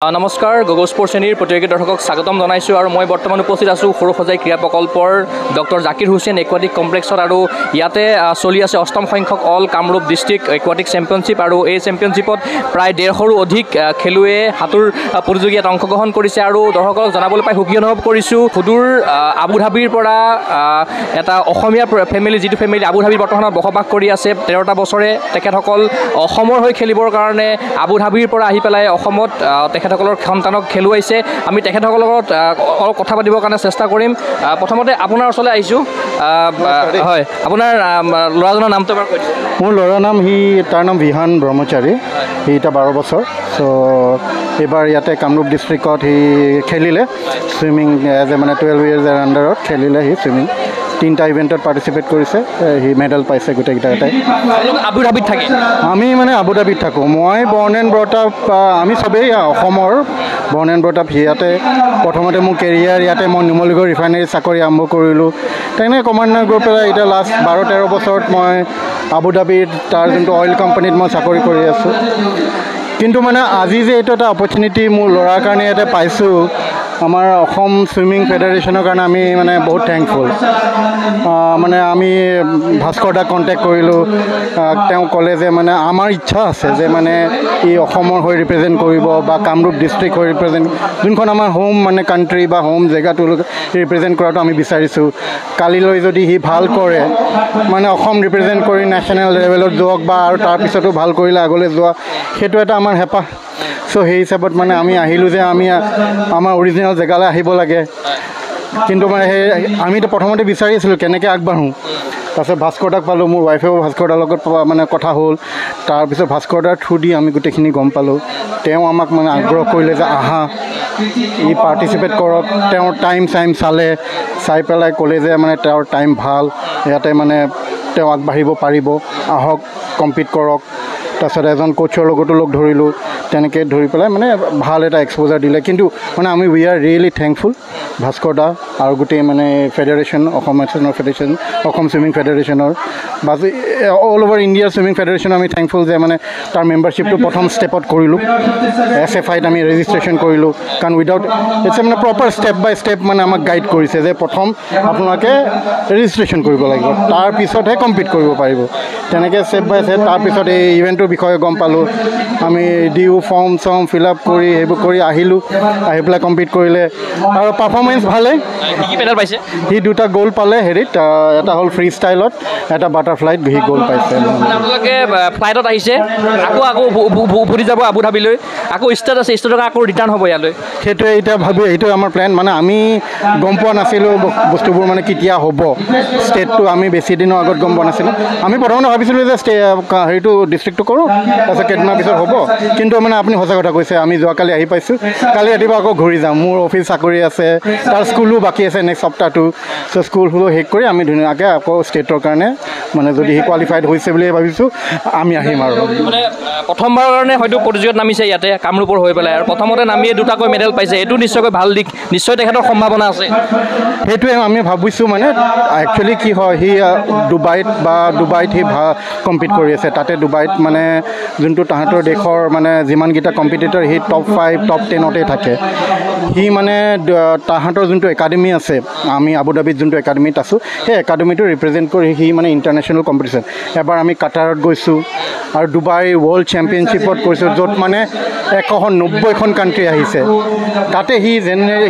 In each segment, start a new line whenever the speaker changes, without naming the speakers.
নমস্কাৰ গগৈ স্পৰ্টছ চেনেলৰ প্ৰতিযোগী দৰ্শকক স্বাগতম জনাইছোঁ আৰু মই বৰ্তমান উপস্থিত আছোঁ সৰুসজাই ক্ৰীড়া প্ৰকল্পৰ ডক্টৰ জাকিৰ হুছেইন একুৱাটিক কমপ্লেক্সত আৰু ইয়াতে চলি আছে অষ্টম সংখ্যক all Kamrup district aquatic championship আৰু এই চেম্পিয়নশ্বিপত প্ৰায় 150ৰো অধিক খেলুৱৈয়ে সাঁতোৰ প্ৰতিযোগিতাত অংশগ্ৰহণ কৰিছে আৰু দৰ্শকক জনাবলৈ পাই সুখী অনুভৱ কৰিছোঁ সুদূৰ আবুধাবিৰ পৰা এটা অসমীয়া ফেমিলি যিটো ফেমিলি আবুধাবিত বৰ্তমানত বসবাস কৰি আছে 13টা বছৰে তেখেতসকল অসমৰ হৈ খেলিবৰ কাৰণে আবুধাবিৰ পৰা আহি পেলাই অসমত তেখেতসকলৰ সন্তানক খেলুৱাইছে আমি তেখেতসকলৰ লগত অলপ কথা পাতিবৰ কাৰণে চেষ্টা কৰিম প্ৰথমতে আপোনাৰ ওচৰলৈ আহিছোঁ হয় আপোনাৰ ল'ৰাজনৰ নামটো এবাৰ কৈ দিয়ক
মোৰ ল'ৰাৰ নাম তাৰ নাম বিহান ব্ৰহ্মচাৰী সি এতিয়া 12 বছৰ চ' এইবাৰ ইয়াতে কামৰূপ ডিষ্ট্ৰিক্টত সি খেলিলে ছুইমিং এজ এ মানে 12 ইয়াৰ্ছ আণ্ডাৰত খেলিলে সি ছুইমিং 3টা ইভেণ্টত পাৰ্টিচিপেট কৰিছে সি মেডেল পাইছে গোটেইকেইটা এটাই
আবুধাবিত থাকে আমি
মানে আবুধাবিত থাকোঁ মই বৰ্ণ এণ্ড ব্ৰট আপ আমি চবেই অসমৰ বৰ্ণ এণ্ড ব্ৰট আপ ইয়াতে প্ৰথমতে মোৰ কেৰিয়াৰ ইয়াতে মই নুমলীগড় ৰিফাইনেৰী চাকৰি আৰম্ভ কৰিলোঁ তেনেকৈ ক্ৰমান্বয়ে গৈ পেলাই এতিয়া লাষ্ট 12-13 বছৰত মই আবুধাবিত তাৰ যোনটো অইল কোম্পানীত মই চাকৰি কৰি আছোঁ কিন্তু মানে আজি যে এইটো এটা অপৰচুনিটি মোৰ ল'ৰাৰ কাৰণে ইয়াতে পাইছোঁ আমাৰ অসম ছুইমিং ফেডাৰেশ্যনৰ কাৰণে আমি মানে বহুত থেংকফুল মানে আমি ভাস্কৰ দাক কণ্টেক্ট কৰিলোঁ তেওঁ ক'লে যে মানে আমাৰ ইচ্ছা আছে যে মানে ই অসমৰ হৈ ৰিপ্ৰেজেণ্ট কৰিব বা কামৰূপ ডিষ্ট্ৰিক্ট হৈ ৰিপ্ৰেজেণ্ট যোনখন আমাৰ হোম মানে কাণ্ট্ৰি বা হোম জেগাটো ৰিপ্ৰেজেণ্ট কৰাটো আমি বিচাৰিছোঁ কালিলৈ যদি সি ভাল কৰে মানে অসম ৰিপ্ৰেজেণ্ট কৰি নেশ্যনেল লেভেলত যাওক বা আৰু তাৰপিছতো ভাল কৰিলে আগলৈ যোৱা সেইটো এটা আমাৰ হেঁপাহ চ' সেই হিচাপত মানে আমি আহিলোঁ যে আমি আমাৰ অৰিজিনেল জেগালৈ আহিব লাগে কিন্তু মানে সেই আমিতো প্ৰথমতে বিচাৰি আছিলোঁ কেনেকৈ আগবাঢ়োঁ তাৰপিছত ভাস্কৰ দাক পালোঁ মোৰ ৱাইফেও ভাস্কৰ দাৰ লগত মানে কথা হ'ল তাৰপিছত ভাস্কৰ দাৰ থ্ৰু দি আমি গোটেইখিনি গম পালোঁ তেওঁ আমাক মানে আগ্ৰহ কৰিলে যে আহা ই পাৰ্টিচিপেট কৰক তেওঁৰ টাইম চাই পেলাই ক'লে যে মানে তেওঁৰ টাইম ভাল ইয়াতে মানে তেওঁ আগবাঢ়িব পাৰিব আহক কম্পিট কৰক তাৰপিছত এজন কোচৰ লগতো লগ ধৰিলোঁ তেনেকৈ ধৰি পেলাই মানে ভাল এটা এক্সপ'জাৰ দিলে কিন্তু মানে আমি we are really thankful Bhaskar দা আৰু গোটেই মানে federation Assam national federation Assam swimming ফেডাৰেশ্যনৰ বাকী all over India swimming federation আমি থেংকফুল যে মানে তাৰ মেম্বাৰশ্বিপটো প্ৰথম ষ্টেপত কৰিলোঁ SFIত আমি ৰেজিষ্ট্ৰেশ্যন কৰিলোঁ কাৰণ উইদাউট ইটছ মানে প্ৰপাৰ ষ্টেপ বাই ষ্টেপ মানে আমাক গাইড কৰিছে যে প্ৰথম আপোনালোকে ৰেজিষ্ট্ৰেশ্যন কৰিব লাগিব তাৰপিছতহে কম্পিট কৰিব পাৰিব তেনেকৈ ষ্টেপ বাই ষ্টেপ তাৰপিছত এই ইভেণ্টটোৰ বিষয়ে গম পালোঁ আমি ফৰ্ম ফিল আপ কৰি সেইবোৰ কৰি আহিলোঁ আহি পেলাই কম্পিট কৰিলে আৰু পাৰফৰ্মেঞ্চ ভালেই
কি মেডেল পাইছে
সি 2টা গ'ল্ড পালে হেৰিত এটা হ'ল ফ্ৰী ষ্টাইলত এটা বাটাৰফ্লাইত সি গ'ল্ড পাইছে
আপোনালোকে ফ্লাইটত আহিছে আকৌ উভতি যাব আবুধাবিলৈ আকৌ ষ্টেট আছে ষ্টেটত আকৌ ৰিটাৰ্ণ হ'ব ইয়ালৈ
সেইটোৱে এতিয়া ভাবি এইটোৱে আমাৰ প্লেন মানে আমি গম পোৱা নাছিলোঁ বস্তুবোৰ মানে কেতিয়া হ'ব ষ্টেটটো আমি বেছি দিনৰ আগত গম পোৱা নাছিলোঁ আমি প্ৰথমতে ভাবিছিলোঁ যে হেৰিটো ডিষ্ট্ৰিক্টটো কৰোঁ তাৰপিছত কেইদিনমান পিছত হ'ব কিন্তু মানে আপুনি সঁচা কথা কৈছে আমি যোৱাকালি আহি পাইছোঁ কালি ৰাতিপুৱা আকৌ ঘূৰি যাম মোৰ অফিচ চাকৰি আছে তাৰ স্কুলো বাকী আছে নেক্সট সপ্তাহটো চ' স্কুলবোৰ শেষ কৰি আমি ধুনীয়াকৈ আকৌ ষ্টেটৰ কাৰণে মানে যদি সি কোৱালিফাইড হৈছে বুলিয়ে ভাবিছোঁ আমি আহিম আৰু
মানে প্ৰথমবাৰৰ কাৰণে হয়তো প্ৰতিযোগিতাত নামিছে ইয়াতে কামৰূপৰ হৈ পেলাই আৰু প্ৰথমতে নামিয়ে 2টাকৈ মেডেল পাইছে এইটো নিশ্চয়কৈ ভাল দিশ নিশ্চয় তেখেতৰ সম্ভাৱনা আছে
সেইটোৱে আমি ভাবিছোঁ মানে একচুৱেলি কি হয় সি ডুবাইত সি কম্পিট কৰি আছে তাতে ডুবাইত মানে যোনটো তাহাঁতৰ দেশৰ মানে যিমানকেইটা কম্পিটিটৰ সি টপ 5 টপ 10তে থাকে সি মানে তাহাঁতৰ যোনটো একাডেমি আছে আমি আবুধাবিত যোনটো একাডেমিত আছোঁ সেই একাডেমিটো ৰিপ্ৰেজেণ্ট কৰি সি মানে ইণ্টাৰনেশ্যনেল কম্পিটিশ্যন এবাৰ আমি কাটাৰত গৈছোঁ আৰু ডুবাই ৱৰ্ল্ড চেম্পিয়নশ্বিপত গৈছোঁ য'ত মানে 190খন কাণ্ট্ৰি আহিছে তাতে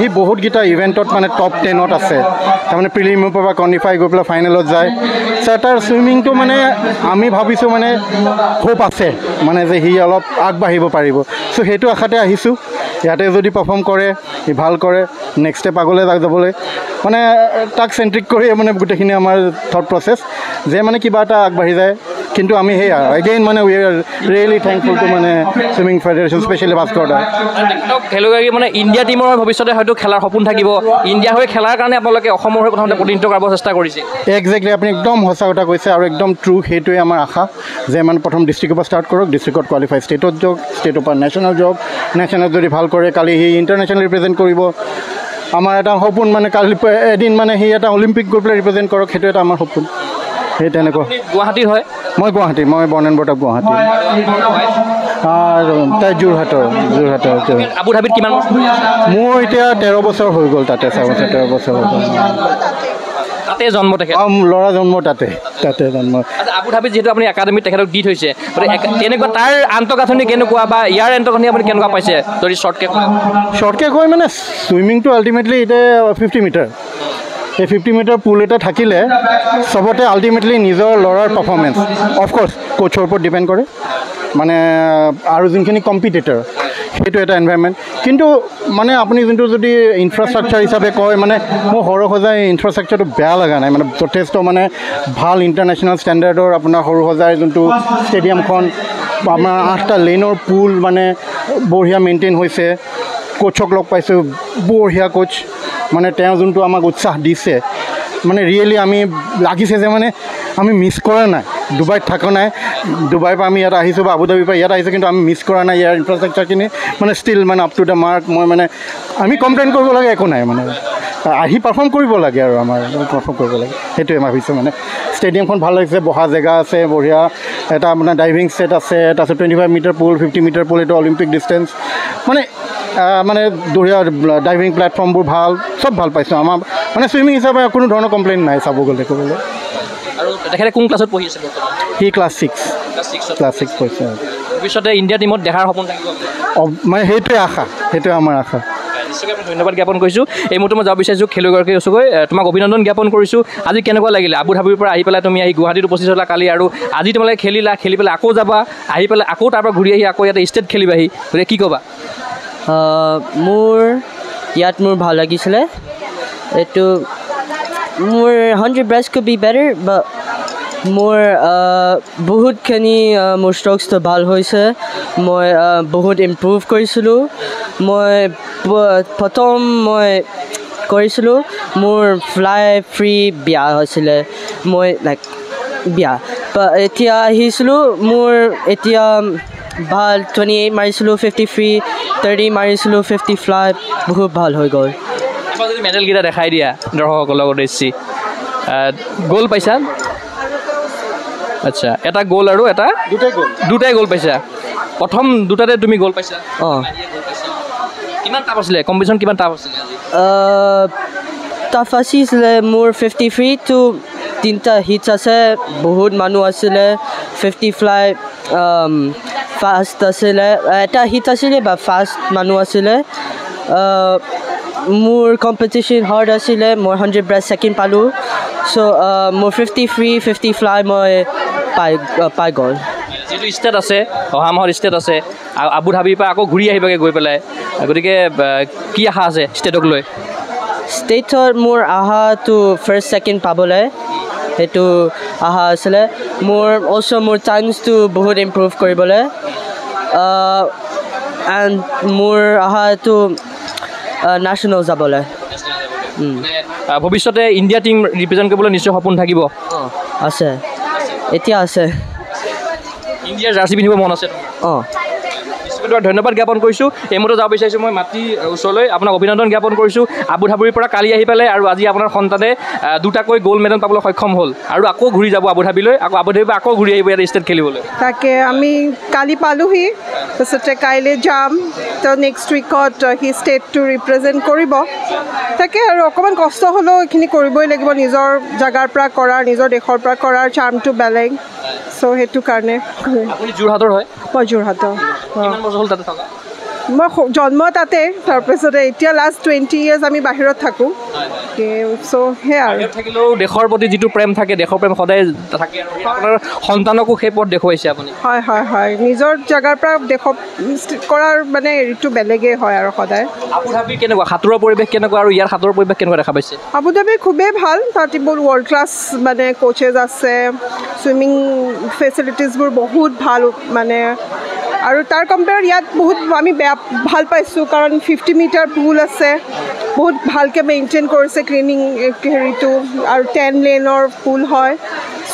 সি বহুতকেইটা ইভেণ্টত মানে টপ 10ত আছে তাৰমানে প্ৰিলিমৰ পৰা কোৱালিফাই গৈ পেলাই ফাইনেলত যায় তাৰ ছুইমিংটো মানে আমি ভাবিছোঁ মানে হোপ আছে মানে যে সি অলপ আগবাঢ়িব পাৰিব চ' সেইটো আশাতে আহিছোঁ ইয়াতে যদি পাৰফৰ্ম কৰে সি ভাল কৰে নেক্সট ষ্টেপ আগলৈ যাবলৈ মানে তাক চেণ্ট্ৰিক কৰি মানে গোটেইখিনি আমাৰ থট প্ৰচেছ যে মানে কিবা এটা আগবাঢ়ি যায় কিন্তু আমি সেয়া এগেইন মানে we are really thankful to মানে swimming federation specially Bhaskar da
খেলুৱৈ মানে ইণ্ডিয়া টীমৰ ভৱিষ্যতে হয়তো খেলাৰ সপোন থাকিব ইণ্ডিয়া হৈ খেলাৰ কাৰণে আপোনালোকে অসমৰ হৈ প্ৰথমতে প্ৰতিনিধিত্ব কৰাৰ চেষ্টা কৰিছে
একজেক্টলি আপুনি একদম সঁচা কথা কৈছে আৰু একদম ট্ৰু সেইটোৱে আমাৰ আশা যে মানে প্ৰথম ডিষ্ট্ৰিক্টৰ পৰা ষ্টাৰ্ট কৰক ডিষ্ট্ৰিক্টত কোৱালিফাই ষ্টেটত যাওক ষ্টেটৰ পৰা নেশ্যনেল যাওক নেশ্যনেলত যদি ভাল কৰে কালি সি ইণ্টাৰনেশ্যনেল ৰিপ্ৰেজেণ্ট কৰিব আমাৰ এটা সপোন মানে কালি এদিন মানে সি এটা অলিম্পিক গৈ পেলাই ৰিপ্ৰেজেণ্ট কৰক সেইটো এটা আমাৰ সপোন সেই তেনেকুৱা
গুৱাহাটীৰ হয়
মই বৰ্ণ এণ্ড ব্ৰট আপ গুৱাহাটী তাই যোৰহাটৰ
আবু ধাবিত কিমান বছৰ হৈ আছে?
মোৰ এতিয়া 13 বছৰ হৈ গ'ল তাতে 13 বছৰ হৈ গ'ল
তাতে জন্ম তেখেত
ল'ৰা জন্ম তাতে জন্ম
আচ্ছা, আবু ধাবিত যিহেতু আপুনি একাডেমিত তেখেতক দি থৈছে গতিকে তেনেকুৱা তাৰ আন্তঃগাঁথনি কেনেকুৱা বা ইয়াৰ আন্তঃগাঁথনি আপুনি কেনেকুৱা পাইছে যদি
শ্বৰ্টকৈ কয় মানে ছুইমিংটো আল্টিমেটলি এতিয়া 50 মিটাৰ এই 50 মিটাৰ পুল এটা থাকিলে চবতে আল্টিমেটলি নিজৰ ল'ৰাৰ পাৰফৰ্মেঞ্চ অফক'ৰ্ছ কোচৰ ওপৰত ডিপেণ্ড কৰে মানে আৰু যোনখিনি কম্পিটিটৰ সেইটো এটা এনভাইৰনমেণ্ট কিন্তু মানে আপুনি যোনটো যদি ইনফ্ৰাষ্ট্ৰাকচাৰ হিচাপে কয় মানে মোৰ সৰুসজাই ইনফ্ৰাষ্ট্ৰাকচাৰটো বেয়া লগা নাই মানে যথেষ্ট মানে ভাল ইণ্টাৰনেশ্যনেল ষ্টেণ্ডাৰ্ডৰ আপোনাৰ সৰুসজাই যোনটো ষ্টেডিয়ামখন আপোনাৰ 8টা লেনৰ পুল মানে বঢ়িয়া মেইনটেইন হৈছে কোচক লগ পাইছোঁ বঢ়িয়া কোচ মানে তেওঁ যোনটো আমাক উৎসাহ দিছে মানে ৰিয়েলি আমি লাগিছে যে মানে আমি মিছ কৰা নাই ডুবাইত থকা নাই ডুবাইৰ পৰা আমি ইয়াত আহিছোঁ বা আবুধাবিৰ পৰা ইয়াত আহিছোঁ কিন্তু আমি মিছ কৰা নাই ইয়াৰ ইনফ্ৰাষ্ট্ৰাকচাৰখিনি মানে ষ্টিল মানে আপ টু দ্য মাৰ্ক মই মানে আমি কমপ্লেইন কৰিব লাগে একো নাই মানে আহি পাৰফৰ্ম কৰিব লাগে আৰু আমাৰ পাৰফৰ্ম কৰিব লাগে সেইটোৱে ভাবিছোঁ মানে ষ্টেডিয়ামখন ভাল লাগিছে বহা জেগা আছে বঢ়িয়া এটা আপোনাৰ ডাইভিং ছেট আছে তাৰপিছত 25 মিটাৰ পুল 50 মিটাৰ পুল এইটো অলিম্পিক ডিষ্টেঞ্চ মানে বঢ়িয়া ডাইভিং প্লেটফৰ্মবোৰ ভাল চব ভাল পাইছোঁ আমাৰ মানে ছুইমিং হিচাপে কোনো ধৰণৰ কমপ্লেইন নাই চাব গ'লে ক'বলৈ
আৰু তেখেতে কোন ক্লাছত পঢ়ি আছে
সি ক্লাছ 6 পঢ়িছে
ভৱিষ্যতে ইণ্ডিয়া টীমত দেখাৰ সপোন থাকিব
মানে সেইটোৱে আশা সেইটোৱে আমাৰ আশা
নিশ্চয়কৈ আমি ধন্যবাদ জ্ঞাপন কৰিছোঁ এই মুহূৰ্তত মই যাব বিচাৰিছোঁ খেলুৱৈগৰাকীৰ ওচৰকৈ তোমাক অভিনন্দন জ্ঞাপন কৰিছোঁ আজি কেনেকুৱা লাগিলে আবু ধাবিৰ পৰা আহি পেলাই তুমি আহি গুৱাহাটীত উপস্থিত হ'লা কালি আৰু আজি তোমালোকে খেলি পেলাই আকৌ যাবা আহি পেলাই আকৌ তাৰ পৰা ঘূৰি আহি আকৌ ইয়াতে ষ্টেট খেলিবাহি গতিকে কি ক'বা
মোৰ ইয়াত মোৰ ভাল লাগিছিলে এইটো মোৰ 100 breast could be better but মোৰ বহুতখিনি মোৰ ষ্ট্ৰকছটো ভাল হৈছে মই বহুত ইম্প্ৰুভ কৰিছিলোঁ মই প্ৰথম মই কৰিছিলোঁ মোৰ ফ্লাই ফ্ৰী বিয়া হৈছিলে মই লাইক বিয়া এতিয়া আহিছিলোঁ মোৰ এতিয়া ভাল 28 মাৰিছিলোঁ 50 ফ্ৰী 30 মাৰিছিলোঁ 50 ফ্লাই বহুত ভাল হৈ গ'ল
যদি মেডেলকেইটা দেখাই দিয়া দৰ্শকসকলক উদ্দেশ্যি গ'ল পাইছা আচ্ছা এটা গ'ল আৰু এটা দুটাই গ'ল পাইছা প্ৰথম দুটাতে তুমি গ'ল পাইছা
অঁ
কিমান টাফ আছিলে কম্পিটিশ্যন কিমান টাফ আছিলে
টাফ আছিলে মোৰ 50 ফ্ৰীটো 3টা হিটছ আছে বহুত মানুহ আছিলে 50 ফ্লাই ফাষ্ট আছিলে এটা হিট আছিলে বা ফাষ্ট মানুহ আছিলে মোৰ কম্পিটিশ্যন হাৰ্ড আছিলে মই 100 ব্ৰেষ্ট ছেকেণ্ড পালোঁ চ' মোৰ 50 ফ্ৰী 50 ফ্লাই মই পাই গ'ল
যিটো ষ্টেট আছে অহা মাহত ষ্টেট আছে আবু ধাবিৰ পৰা আকৌ ঘূৰি আহিবগৈ গৈ পেলাই গতিকে কি আশা আছে ষ্টেটক লৈ
ষ্টেটত মোৰ আশাটো ফাৰ্ষ্ট ছেকেণ্ড পাবলৈ সেইটো আশা আছিলে মোৰ অলছ' মোৰ টাইমছটো বহুত ইম্প্ৰুভ কৰিবলৈ এণ্ড মোৰ আশাটো নেশ্যনেল যাবলৈ
ভৱিষ্যতে ইণ্ডিয়া টীম ৰিপ্ৰেজেণ্ট কৰিবলৈ নিশ্চয় সপোন থাকিব
আছে এতিয়া আছে
ইণ্ডিয়াৰ জাৰ্চি পিন্ধিব মন আছে
অঁ
ধন্যবাদ জ্ঞাপন কৰিছোঁ এই মুহূৰ্তত যাব বিচাৰিছোঁ মই মাতৃৰ ওচৰলৈ আপোনাক অভিনন্দন জ্ঞাপন কৰিছোঁ আবু ধাবিৰ পৰা কালি আহি পেলাই আৰু আজি আপোনাৰ সন্তানে দুটাকৈ গ'ল্ড মেডেল পাবলৈ সক্ষম হ'ল আৰু আকৌ ঘূৰি যাব আবু ধাবিলৈ আকৌ আবু ধাবিৰ পৰা আকৌ ঘূৰি আহিব ইয়াত ষ্টেট খেলিবলৈ
তাকে আমি কালি পালোঁহি তাৰপিছতে কাইলৈ যাম তো নেক্সট উইকত সি ষ্টেটটো ৰিপ্ৰেজেণ্ট কৰিব তাকে আৰু অকণমান কষ্ট হ'লেও এইখিনি কৰিবই লাগিব নিজৰ জেগাৰ পৰা কৰাৰ নিজৰ দেশৰ পৰা কৰাৰ চাৰ্মটো বেলেগ চ' সেইটো কাৰণে
আপুনি যোৰহাটৰ হয়
মই যোৰহাটৰ
কিমান বছৰ হ'ল তাতে থকা
মই জন্ম তাতে তাৰপিছতে এতিয়া লাষ্ট 20 years আমি বাহিৰত থাকোঁ চ' সেয়া আৰু
থাকিলেও দেশৰ প্ৰতি যিটো প্ৰেম থাকে দেশৰ প্ৰেম সদায় থাকে আৰু আপোনাৰ সন্তানকো সেই পথ দেখুৱাইছে আপুনি
হয় নিজৰ জেগাৰ পৰা দেশত কৰাৰ মানে হেৰিটো বেলেগেই হয় আৰু সদায়
আবু ধাবিৰ কেনেকুৱা সাঁতোৰৰ পৰিৱেশ কেনেকুৱা আৰু ইয়াৰ সাঁতোৰৰ পৰিৱেশ কেনেকুৱা দেখা পাইছে
আবু ধাবি খুবেই ভাল তাত বহুত ৱৰ্ল্ড ক্লাছ মানে কোচেছ আছে ছুইমিং ফেচিলিটিছবোৰ বহুত ভাল মানে আৰু তাৰ কম্পেয়াৰ ইয়াত বহুত আমি ভাল পাইছোঁ কাৰণ 50 মিটাৰ পুল আছে বহুত ভালকৈ মেইনটেইন কৰিছে ক্লিনিং হেৰিটো আৰু 10 লেনৰ পুল হয়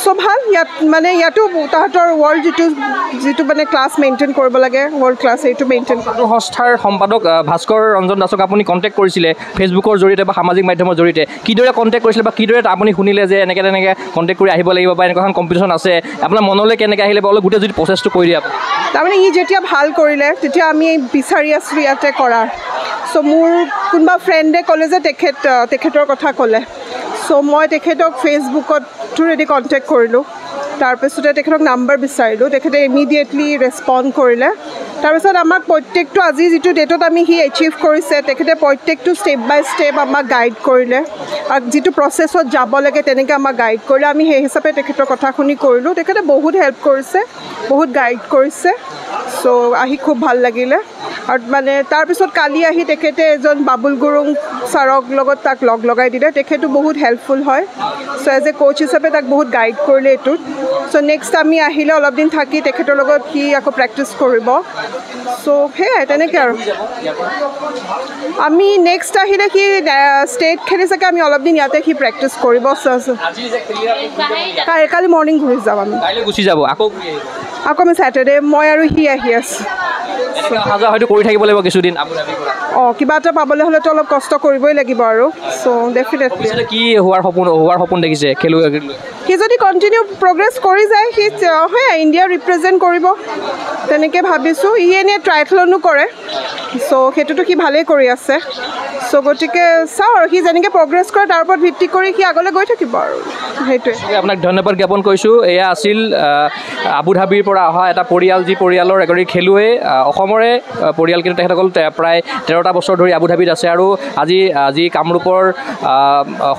চ' চ' ভাল ইয়াত মানে ইয়াতো তাহাঁতৰ ৱৰ্ল্ড যিটো মানে ক্লাছ মেইনটেইন কৰিব লাগে ৱৰ্ল্ড ক্লাছ সেইটো মেইনটেইন
ছাত্ৰ সংস্থাৰ সম্পাদক ভাস্কৰ ৰঞ্জন দাসক আপুনি কণ্টেক্ট কৰিছিলে ফেচবুকৰ জৰিয়তে বা সামাজিক মাধ্যমৰ জৰিয়তে কিদৰে কণ্টেক্ট কৰিছিলে বা কিদৰে আপুনি শুনিলে যে এনেকৈ তেনেকৈ কণ্টেক্ট কৰি আহিব লাগিব বা এনেকুৱা এখন কম্পিটিশ্যন আছে আপোনাৰ মনলৈ কেনেকৈ আহিলে বা অলপ গোটেই যদি প্ৰচেছটো কৰি দিয়ে
তাৰমানে ই যেতিয়া ভাল কৰিলে তেতিয়া আমি বিচাৰি আছিলোঁ ইয়াতে কৰাৰ চ' মোৰ কোনোবা ফ্ৰেণ্ডে ক'লে যে তেখেতৰ কথা ক'লে চ' মই তেখেতক ফেচবুকত থ্ৰুৰেদি কণ্টেক্ট কৰিলোঁ তাৰপিছতে তেখেতক নাম্বাৰ বিচাৰিলোঁ তেখেতে ইমিডিয়েটলি ৰেচপণ্ড কৰিলে তাৰপিছত আমাক প্ৰত্যেকটো আজি যিটো ডেটত আমি সি এচিভ কৰিছে তেখেতে প্ৰত্যেকটো ষ্টেপ বাই ষ্টেপ আমাক গাইড কৰিলে আৰু যিটো প্ৰচেছত যাব লাগে তেনেকৈ আমাক গাইড কৰিলে আমি সেই হিচাপে তেখেতৰ কথা শুনি কৰিলোঁ তেখেতে বহুত হেল্প কৰিছে বহুত গাইড কৰিছে চ' আহি খুব ভাল লাগিলে আৰু মানে তাৰপিছত কালি আহি তেখেতে এজন বাবুল গুৰুং ছাৰক লগত তাক লগাই দিলে তেখেতো বহুত হেল্পফুল হয় চ' এজ এ কোচ হিচাপে তাক বহুত গাইড কৰিলে এইটোত চ' নেক্সট আমি আহিলে অলপ দিন থাকি তেখেতৰ লগত সি আকৌ প্ৰেক্টিছ কৰিব চ' সেয়াই তেনেকৈ আৰু আমি নেক্সট আহিলে সি ষ্টেট খেলি চাগে আমি অলপ দিন ইয়াতে সি প্ৰেক্টিছ কৰিব কালি মৰ্ণিং ঘূৰি যাম আমি
গুচি যাব আকৌ
আমি ছেটাৰডে মই আৰু সি আহি আছোঁ
হয়তো কৰি থাকিব লাগিব কিছুদিন
কিবা এটা পাবলৈ হ'লেতো অলপ কষ্ট কৰিবই লাগিব আৰু চ' ডেফিনেটলি
কি হোৱাৰ সপোন দেখিছে খেলুৱৈ
সি যদি কণ্টিনিউ প্ৰগ্ৰেছ কৰি যায় সি হয় ইণ্ডিয়া ৰিপ্ৰেজেণ্ট কৰিব তেনেকৈ ভাবিছোঁ ই এনেই ট্ৰাইথলনো কৰে চ' সেইটোতো সি ভালেই কৰি আছে চ' গতিকে চাওঁ আৰু সি যেনেকৈ প্ৰগ্ৰেছ কৰে তাৰ ওপৰত ভিত্তি কৰি সি আগলৈ গৈ থাকিব আৰু সেইটোৱে
আপোনাক ধন্যবাদ জ্ঞাপন কৰিছোঁ এয়া আছিল আবু ধাবিৰ পৰা অহা এটা পৰিয়াল যি পৰিয়ালৰ এগৰাকী খেলুৱৈ অসমৰে পৰিয়াল কিন্তু তেখেতসকল প্ৰায় 13টা বছৰ ধৰি আবু ধাবিত আছে আৰু আজি কামৰূপৰ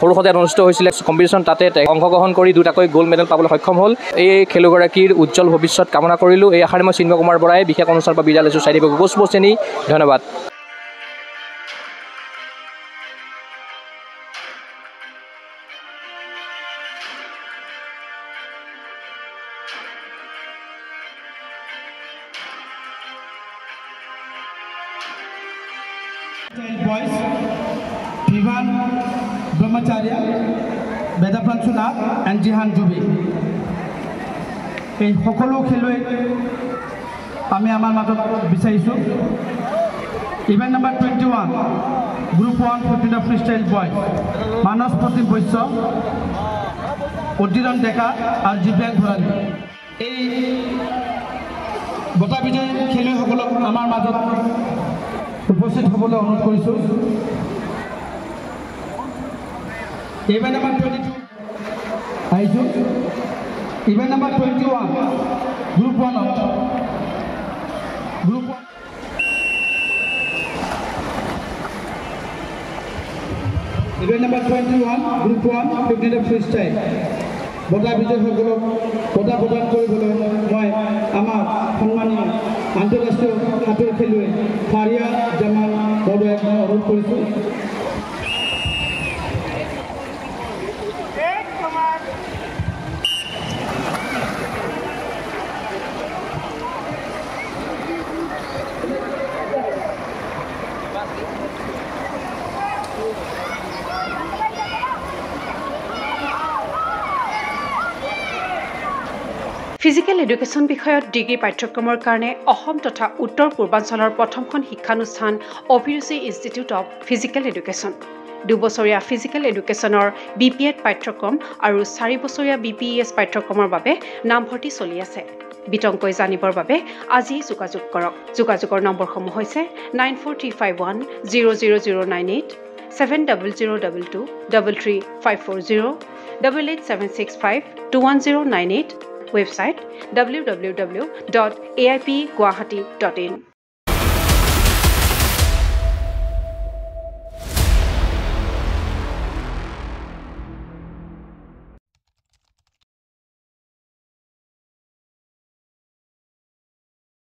সৰু সজাত অনুষ্ঠিত হৈছিলে কম্পিটিশ্যন তাতে অংশগ্ৰহণ কৰি দুটাকৈ গ'ল্ড মেডেল পাবলৈ সক্ষম হ'ল এই খেলুৱৈগৰাকীৰ উজ্জ্বল ভৱিষ্যত কামনা কৰিলোঁ এই আশাৰে মই চিন্ময় কুমাৰ বৰাই বিশেষ অনুষ্ঠানৰ পৰা বিদায় লৈছোঁ চাইডিব গোস্পচেনী ধন্যবাদ
Boys, Vivan Brahmacharya, Vedaprantu Nath and Jihan Jubi. এই সকলো খেলুৱৈ আমি আমাৰ মাজত বিচাৰিছোঁ event number 21 group 1 15 freestyle boy Manas Pratim Baishya Uddiran Deka আৰু দিব্যাংগ ভৰালী এই বঁটা বিজয়ী খেলুৱৈসকলক আমাৰ মাজত উপস্থিত হ'বলৈ অনুৰোধ কৰিছোঁ ইভেণ্ট নম্বৰ 22 আহিছোঁ event number 21 group 1 event number 21 group 1 15 free style বঁটা বিজয়ীসকলক বঁটা প্ৰদান কৰিবলৈ মই আমাৰ সন্মানীয় আন্তঃৰাষ্ট্ৰীয় সাঁতোৰ খেলুৱৈ ফাৰিয়া জামান বৰদোৱাইক মই অনুৰোধ কৰিছোঁ
ফিজিকেল এডুকেশ্যন বিষয়ত ডিগ্ৰী পাঠ্যক্ৰমৰ কাৰণে অসম তথা উত্তৰ পূৰ্বাঞ্চলৰ প্ৰথমখন শিক্ষানুষ্ঠান অভিৰুচি ইনষ্টিটিউট অৱ ফিজিকেল এডুকেশ্যন 2 বছৰীয়া ফিজিকেল এডুকেশ্যনৰ BPEd পাঠ্যক্ৰম আৰু 4 বছৰীয়া BPES পাঠ্যক্ৰমৰ বাবে নামভৰ্তি চলি আছে বিতংকৈ জানিবৰ বাবে আজি যোগাযোগ কৰক যোগাযোগৰ নম্বৰসমূহ হৈছে 9435100098 700222 33540 88765210998 website www.aipguwahati.in